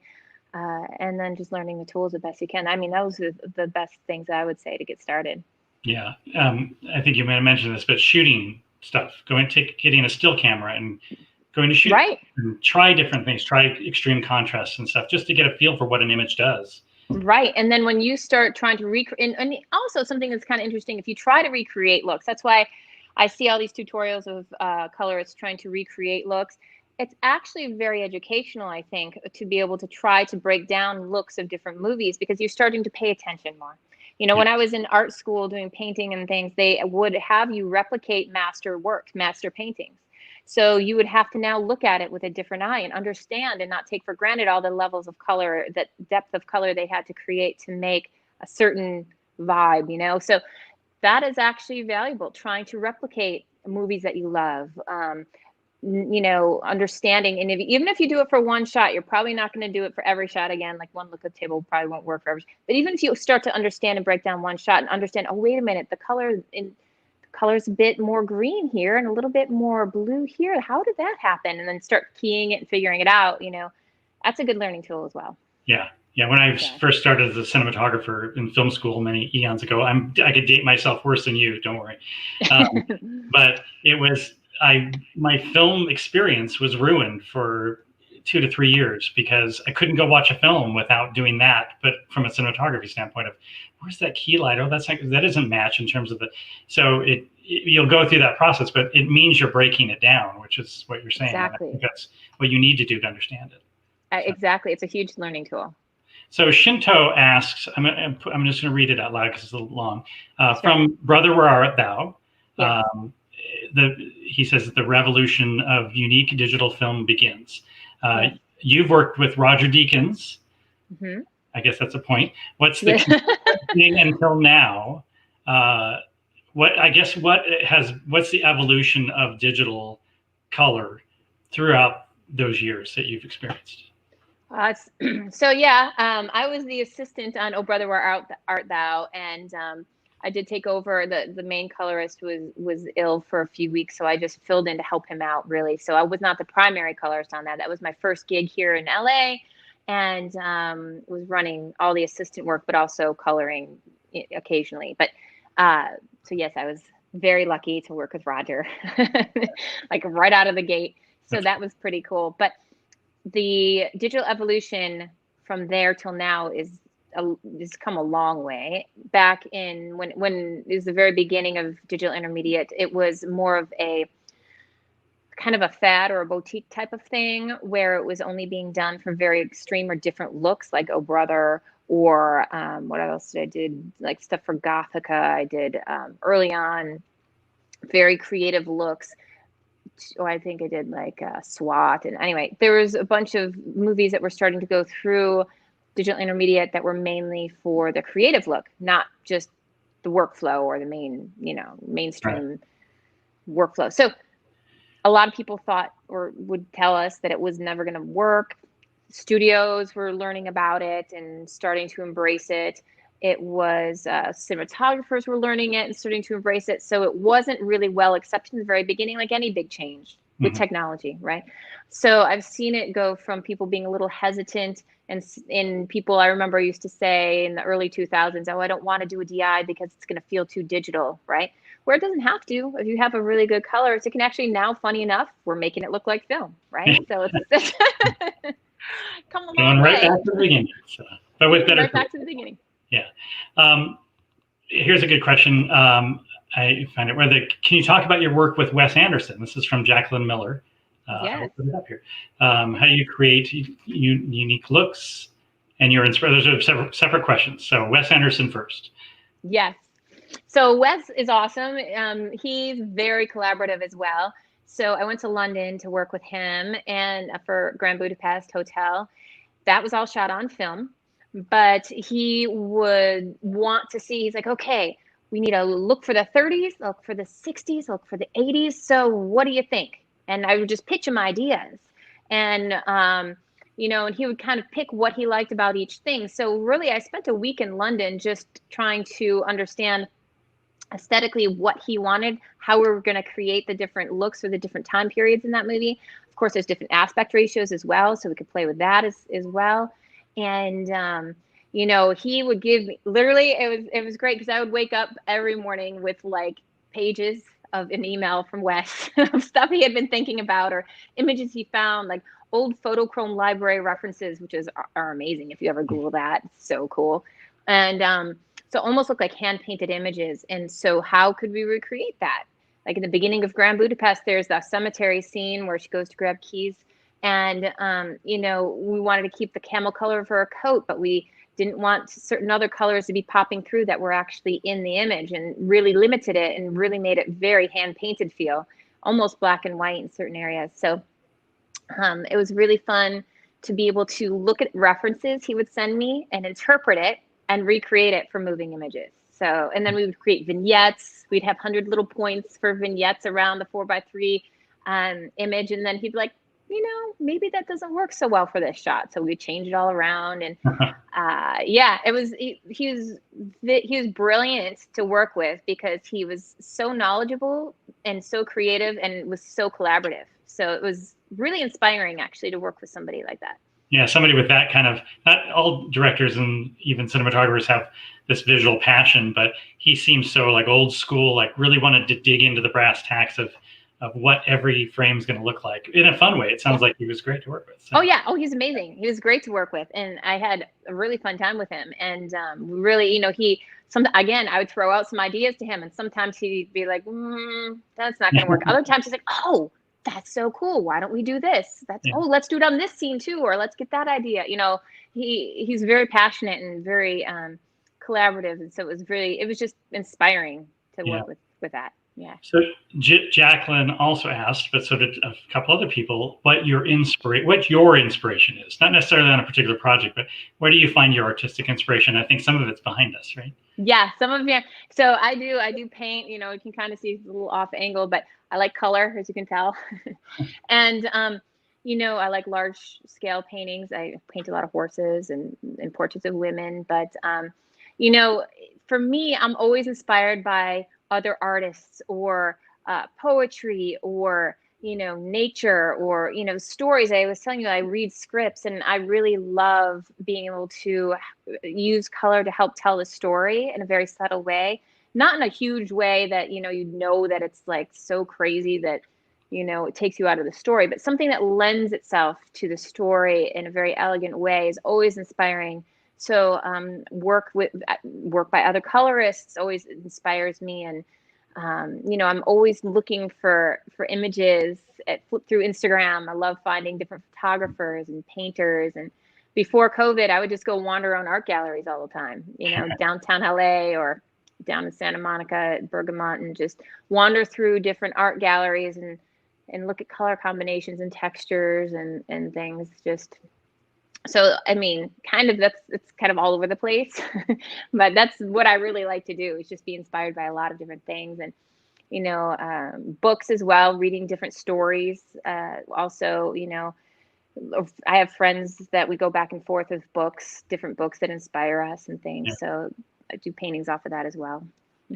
and then just learning the tools the best you can. I mean, those are the best things I would say to get started. Yeah. I think you may have mentioned this, but shooting stuff, getting a still camera and going to shoot, right, and try different things, try extreme contrasts and stuff, just to get a feel for what an image does. Right. And then when you start trying to recreate, and also something that's kind of interesting, if you try to recreate looks, that's why I see all these tutorials of colorists trying to recreate looks. It's actually very educational, I think, to be able to try to break down looks of different movies, because you're starting to pay attention more. When I was in art school doing painting and things, they would have you replicate master paintings. So you would have to now look at it with a different eye and understand and not take for granted all the levels of color, that depth of color they had to create to make a certain vibe, So that is actually valuable, trying to replicate movies that you love, understanding. And even if you do it for one shot, you're probably not going to do it for every shot again. Like one lookup table probably won't work for every. But even if you start to understand and break down one shot and understand, oh, wait a minute, the color's a bit more green here and a little bit more blue here. How did that happen? And then start keying it and figuring it out. That's a good learning tool as well. Yeah, Yeah, when I first started as a cinematographer in film school many eons ago, I could date myself worse than you. Don't worry, but it was my film experience was ruined for 2 to 3 years because I couldn't go watch a film without doing that. But from a cinematography standpoint of where's that key light? Oh, that doesn't match in terms of the. So you'll go through that process, but it means you're breaking it down, which is what you're saying. Exactly. I think that's what you need to do to understand it. Exactly, it's a huge learning tool. So Shinto asks, I'm just going to read it out loud because it's a little long. From Brother, Where Art Thou? Yeah. He says that the revolution of unique digital film begins. Yes. You've worked with Roger Deakins. Mm-hmm. I guess that's a point. What's the thing until now? What's the evolution of digital color throughout those years that you've experienced? I was the assistant on Oh Brother, Where Art Thou? And I did take over. The main colorist was ill for a few weeks, so I just filled in to help him out, really. So I was not the primary colorist on that. That was my first gig here in LA, and was running all the assistant work, but also coloring occasionally. But so yes, I was very lucky to work with Roger, like right out of the gate. So that was pretty cool. But the digital evolution from there till now has come a long way. Back in when it was the very beginning of digital intermediate, it was more of a kind of a fad or a boutique type of thing where it was only being done for very extreme or different looks, like Oh Brother, or what else did I did? Like stuff for Gothica. I did early on very creative looks. I think I did like SWAT. And anyway, there was a bunch of movies that were starting to go through digital intermediate that were mainly for the creative look, not just the workflow or the mainstream workflow. So a lot of people thought or would tell us that it was never going to work. Studios were learning about it and starting to embrace it. It was cinematographers were learning it and starting to embrace it. So it wasn't really well accepted in the very beginning, like any big change with technology, right? So I've seen it go from people being a little hesitant, and people I remember used to say in the early 2000s, oh, I don't want to do a DI because it's going to feel too digital, right? Where it doesn't have to. If you have a really good colorist, it can actually now, funny enough, we're making it look like film, right? So it's come along. Going right back to the beginning. So, but with better. Right back to the beginning. Yeah. Here's a good question. I find it. Can you talk about your work with Wes Anderson? This is from Jacqueline Miller. Yes. I'll put it up here. How you create unique looks and your inspiration. Those are separate questions. So Wes Anderson first. Yes. So Wes is awesome. He's very collaborative as well. So I went to London to work with him and for Grand Budapest Hotel. That was all shot on film. But he would want to see, he's like, okay, we need to look for the 30s, look for the 60s, look for the 80s. So what do you think? And I would just pitch him ideas. And, and he would kind of pick what he liked about each thing. So really, I spent a week in London just trying to understand aesthetically what he wanted, how we were going to create the different looks for the different time periods in that movie. Of course, there's different aspect ratios as well. So we could play with that as well. And, he would give me literally, it was great because I would wake up every morning with like pages of an email from Wes of stuff he had been thinking about or images he found, like old photochrome library references, which are amazing. If you ever Google that, it's so cool. And so almost look like hand painted images. And so how could we recreate that? Like in the beginning of Grand Budapest, there's that cemetery scene where she goes to grab keys. And, we wanted to keep the camel color of her coat, but we didn't want certain other colors to be popping through that were actually in the image, and really limited it and really made it very hand painted feel, almost black and white in certain areas. So it was really fun to be able to look at references he would send me and interpret it and recreate it for moving images. So, and then we would create vignettes. We'd have 100 little points for vignettes around the 4x3 image. And then he'd be like, maybe that doesn't work so well for this shot. So we change it all around. And he was brilliant to work with because he was so knowledgeable and so creative and was so collaborative. So it was really inspiring actually to work with somebody like that. Yeah, somebody with that kind of, not all directors and even cinematographers have this visual passion, but he seems so like old school, like really wanted to dig into the brass tacks of what every frame is going to look like in a fun way. It sounds like he was great to work with. So. Oh yeah. Oh, he's amazing. He was great to work with, and I had a really fun time with him. And really, again, I would throw out some ideas to him, and sometimes he'd be like, "That's not going to work." Other times he's like, "Oh, that's so cool. Why don't we do this? Oh, let's do it on this scene too, or let's get that idea." He's very passionate and very collaborative, and so it was just inspiring to work with that. Yeah. So Jacqueline also asked, but so did a couple other people, what your inspiration is. Not necessarily on a particular project, but where do you find your artistic inspiration? I think some of it's behind us, right? Yeah, some of you. So I do paint. You can kind of see it's a little off angle, but I like color, as you can tell. And I like large scale paintings. I paint a lot of horses and portraits of women. But for me, I'm always inspired by other artists or poetry or nature or stories. I was telling you, I read scripts, and I really love being able to use color to help tell a story in a very subtle way, not in a huge way that that it's like so crazy that it takes you out of the story, but something that lends itself to the story in a very elegant way is always inspiring. So work by other colorists always inspires me, and I'm always looking for images. Flip through Instagram. I love finding different photographers and painters. And before COVID, I would just go wander around art galleries all the time. Downtown LA or down in Santa Monica at Bergamot, and just wander through different art galleries and look at color combinations and textures and things. So, I mean, it's kind of all over the place, but that's what I really like to do, is just be inspired by a lot of different things. And, books as well, reading different stories. Also, I have friends that we go back and forth with different books that inspire us and things. Yeah. So I do paintings off of that as well.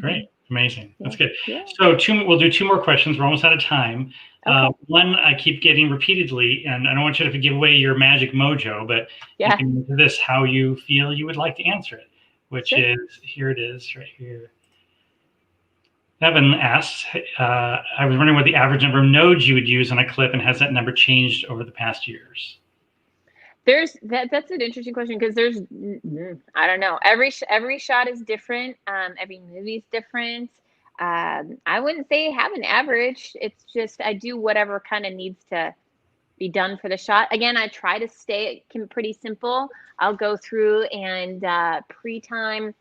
Great. Amazing. That's good. Yeah. So we'll do two more questions. We're almost out of time. Okay. One I keep getting repeatedly, and I don't want you to give away your magic mojo, but you can answer this how you feel you would like to answer it, which is, here it is right here. Evan asks, I was wondering what the average number of nodes you would use on a clip, and has that number changed over the past years? That's an interesting question, because I don't know. Every shot is different. Every movie is different. I wouldn't say have an average. It's just I do whatever kind of needs to be done for the shot. Again, I try to stay pretty simple. I'll go through and pre-time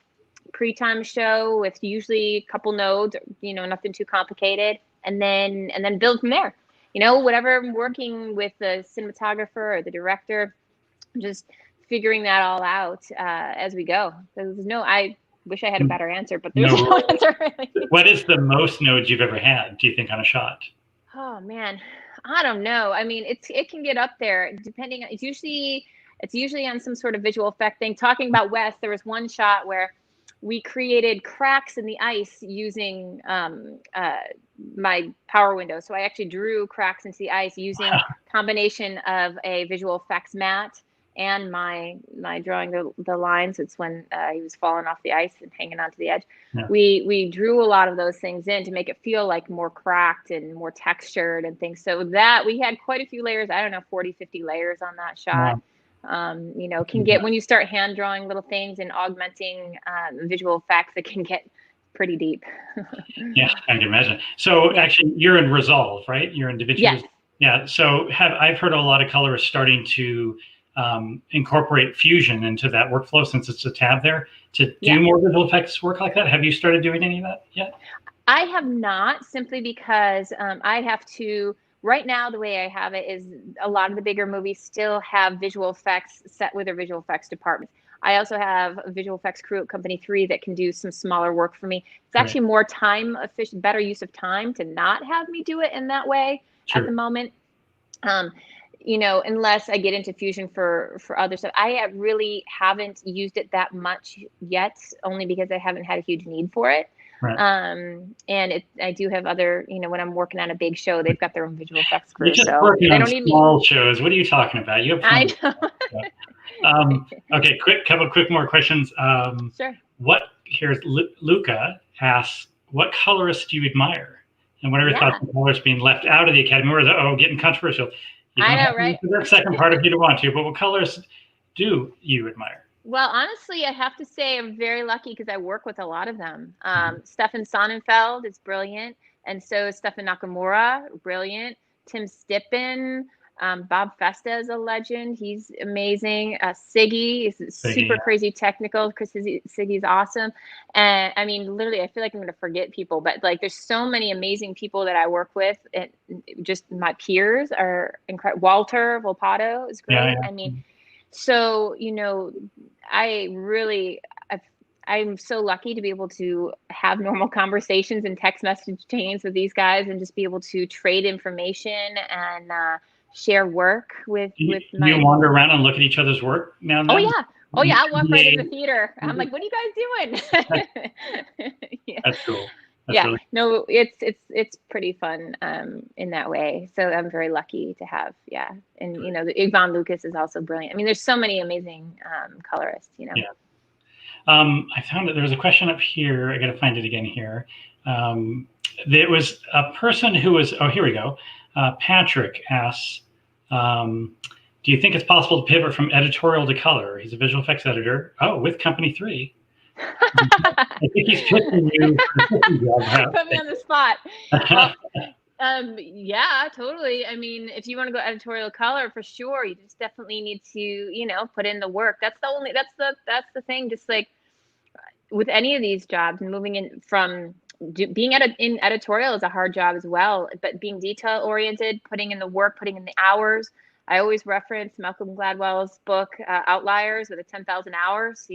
show with usually a couple nodes, nothing too complicated, and then build from there. Whatever I'm working with the cinematographer or the director, just figuring that all out as we go. I wish I had a better answer, but there's no answer really. What is the most nodes you've ever had, do you think, on a shot? Oh man, I don't know. I mean, it can get up there depending. It's usually on some sort of visual effect thing. Talking about Wes, there was one shot where we created cracks in the ice using my power window. So I actually drew cracks into the ice using a combination of a visual effects mat and my drawing the lines. It's when he was falling off the ice and hanging onto the edge. Yeah. We drew a lot of those things in to make it feel like more cracked and more textured and things. So that we had quite a few layers. I don't know, 40, 50 layers on that shot. Wow. Can get, when you start hand drawing little things and augmenting visual effects, it can get pretty deep. Yeah, I can imagine. So actually, you're in Resolve, right? You're in DaVinci. Yes. Yeah. So I've heard a lot of colorists starting to incorporate Fusion into that workflow, since it's a tab there, to do more visual effects work like that. Have you started doing any of that yet? I have not, simply because I have to. Right now, the way I have it is a lot of the bigger movies still have visual effects set with their visual effects department. I also have a visual effects crew at Company 3 that can do some smaller work for me. It's actually more time efficient, better use of time to not have me do it in that way at the moment. Unless I get into Fusion for other stuff. I really haven't used it that much yet, only because I haven't had a huge need for it. Right. And I do have other, when I'm working on a big show, they've got their own visual effects crew. You're just So working they on don't need me. small shows. What are you talking about? You have I plenty. know. Okay, couple quick more questions. Sure. Here's Luca asks, what colorists do you admire? And what are your thoughts on colorists being left out of the academy? Or getting controversial? You don't I know, have to right? answer that second part if you don't want to, but what colorists do you admire? Well, honestly, I have to say I'm very lucky because I work with a lot of them. Stefan Sonnenfeld is brilliant, and so is Stefan Nakamura, brilliant. Tim Stippen, Bob Festa is a legend. He's amazing. Siggy is super crazy technical because Siggy's awesome. And I mean, literally, I feel like I'm going to forget people, but like there's so many amazing people that I work with. And just my peers are incredible. Walter Volpato is great. Yeah. I mean, so, I'm so lucky to be able to have normal conversations and text message chains with these guys and just be able to trade information and share work with my. You wander around and look at each other's work now and then? Oh yeah. I walk right in the theater. I'm like, what are you guys doing? Yeah. That's cool. Really no, it's pretty fun in that way. So I'm very lucky to have, and the Yvonne Lucas is also brilliant. I mean, there's so many amazing colorists, Yeah. I found that there was a question up here. I got to find it again here. There was a person who was, here we go. Patrick asks, do you think it's possible to pivot from editorial to color? He's a visual effects editor. Oh, with Company 3. I think he's pitching you. Put me on the spot. Yeah, totally. I mean, if you want to go editorial color, for sure, you just definitely need to, put in the work. That's the thing. Just like with any of these jobs, moving in from being in editorial is a hard job as well. But being detail oriented, putting in the work, putting in the hours. I always reference Malcolm Gladwell's book Outliers with the 10,000 hours.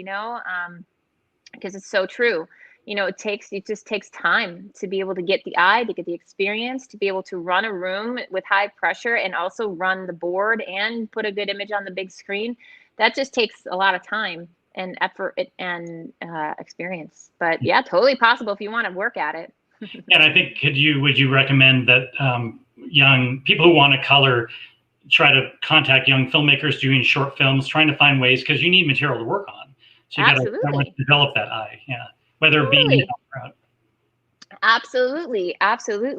Because it's so true. It just takes time to be able to get the eye, to get the experience, to be able to run a room with high pressure and also run the board and put a good image on the big screen. That just takes a lot of time and effort and experience. But yeah, totally possible if you want to work at it. And I think, would you recommend that young people who want to color try to contact young filmmakers doing short films, trying to find ways, because you need material to work on. So you got to develop that eye, whether it be Absolutely.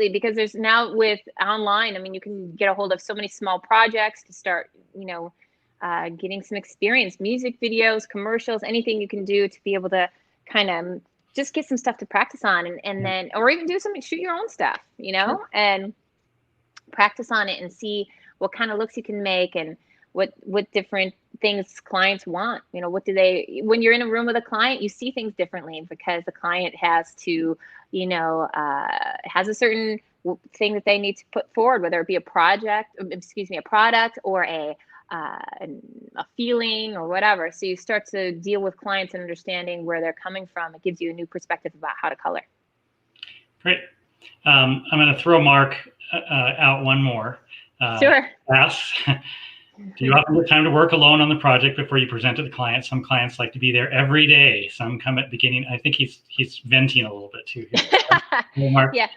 Because there's now with online, I mean, you can get a hold of so many small projects to start, getting some experience, music videos, commercials, anything you can do to be able to kind of just get some stuff to practice on and then, or even shoot your own stuff, and practice on it and see what kind of looks you can make and what different things clients want. What do they, when you're in a room with a client, you see things differently because the client has to, has a certain thing that they need to put forward, whether it be a product or a feeling or whatever. So you start to deal with clients and understanding where they're coming from. It gives you a new perspective about how to color. Great. I'm going to throw Mark out one more. Sure. Do you often get time to work alone on the project before you present to the client? Some clients like to be there every day. Some come at the beginning. I think he's venting a little bit too. Mark? Yeah.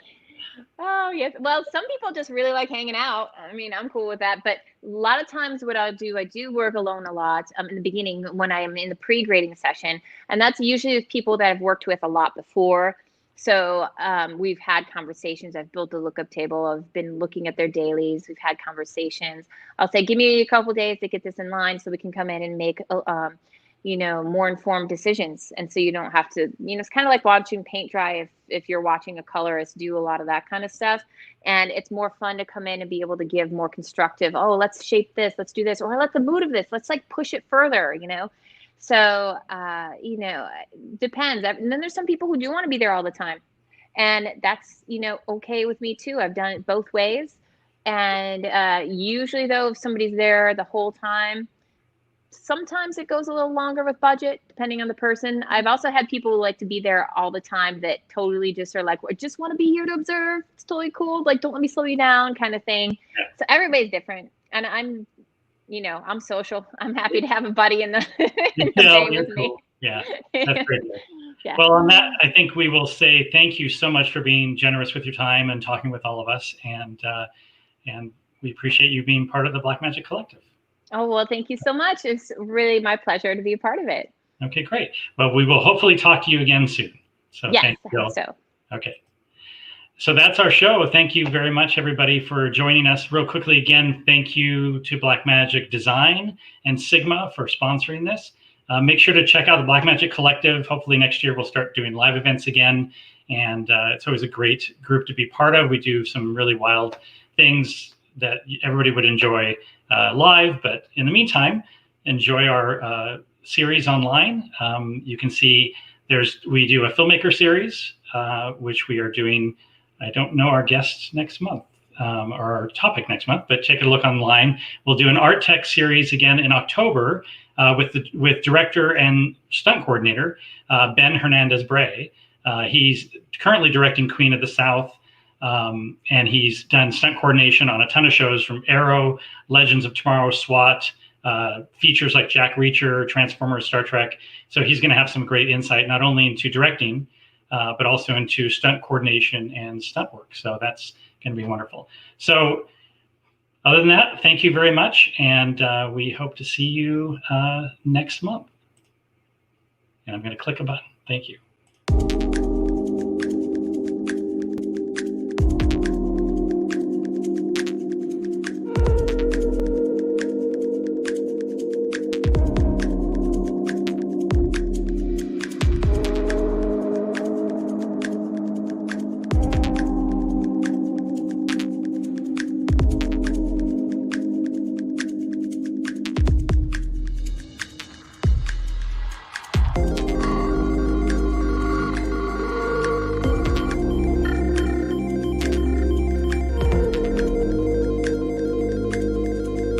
Oh, yes. Well, some people just really like hanging out. I mean, I'm cool with that. But a lot of times what I do work alone a lot in the beginning when I am in the pre-grading session. And that's usually with people that I've worked with a lot before. So we've had conversations. I've built a lookup table. I've been looking at their dailies. We've had conversations. I'll say, give me a couple of days to get this in line so we can come in and make, more informed decisions. And so you don't have to, it's kind of like watching paint dry if you're watching a colorist do a lot of that kind of stuff. And it's more fun to come in and be able to give more constructive, let's shape this, let's do this, or I like the mood of this, let's like push it further, So, depends. And then there's some people who do want to be there all the time. And that's, okay with me too. I've done it both ways. And usually though, if somebody's there the whole time, sometimes it goes a little longer with budget, depending on the person. I've also had people who like to be there all the time that totally just are like, I just want to be here to observe. It's totally cool. Like, don't let me slow you down kind of thing. So everybody's different. And I'm social. I'm happy to have a buddy in the, in the day with me. Yeah, that's great. Yeah. Well, on that, I think we will say thank you so much for being generous with your time and talking with all of us. And we appreciate you being part of the Blackmagic Collective. Oh, well, thank you so much. It's really my pleasure to be a part of it. Okay, great. Well, we will hopefully talk to you again soon. So yes, thank you. I hope so. Okay. So that's our show. Thank you very much, everybody, for joining us. Real quickly, again, thank you to Blackmagic Design and Sigma for sponsoring this. Make sure to check out the Blackmagic Collective. Hopefully next year we'll start doing live events again. And it's always a great group to be part of. We do some really wild things that everybody would enjoy live. But in the meantime, enjoy our series online. You can see we do a filmmaker series, which we are doing. I don't know our guests next month or our topic next month, but take a look online. We'll do an art tech series again in October with director and stunt coordinator Ben Hernandez-Bray. He's currently directing Queen of the South, and he's done stunt coordination on a ton of shows from Arrow, Legends of Tomorrow, SWAT, features like Jack Reacher, Transformers, Star Trek. So he's going to have some great insight not only into directing, but also into stunt coordination and stunt work. So that's going to be wonderful. So other than that, thank you very much. And we hope to see you next month. And I'm going to click a button. Thank you.